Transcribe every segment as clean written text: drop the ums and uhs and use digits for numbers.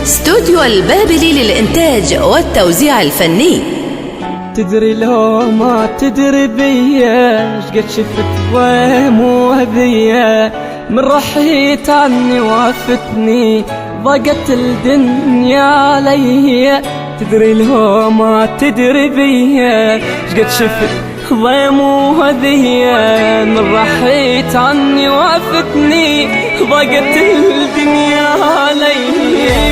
استوديو البابلي للإنتاج والتوزيع الفني. تدري لو ما تدري بيا شقد شفت ومو هذية من رحيت عني وافتني ضاقت الدنيا علي. تدري لو ما تدري بيا شقد شفت ضيم وهذية من رحيت عني وافتني ضاقت الدنيا علي.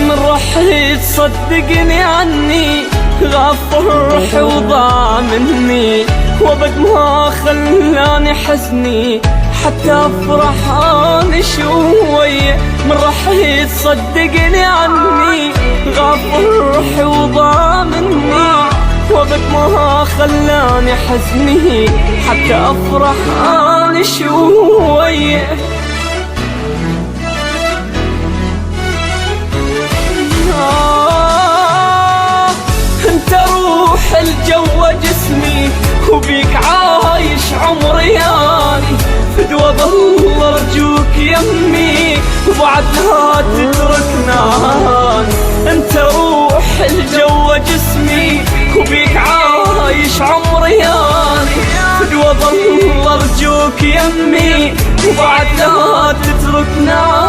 من رحيت صدقني عني غاب فرحي وضاع مني وبد ما خلاني حزني حتى افرح اني شوية. من رحيت صدقني عني غاب فرحي وضاع مني وبد ما خلاني حزني حتى افرح اني شوية. انت روح الجو جسمي وبيك عايش عمري اني فدوى ظل ارجوك يمي وبعد لا تتركنا. انت روح الجو جسمي وبيك عايش عمري اني فدوى ظل ارجوك يمي وبعد لا تتركنا.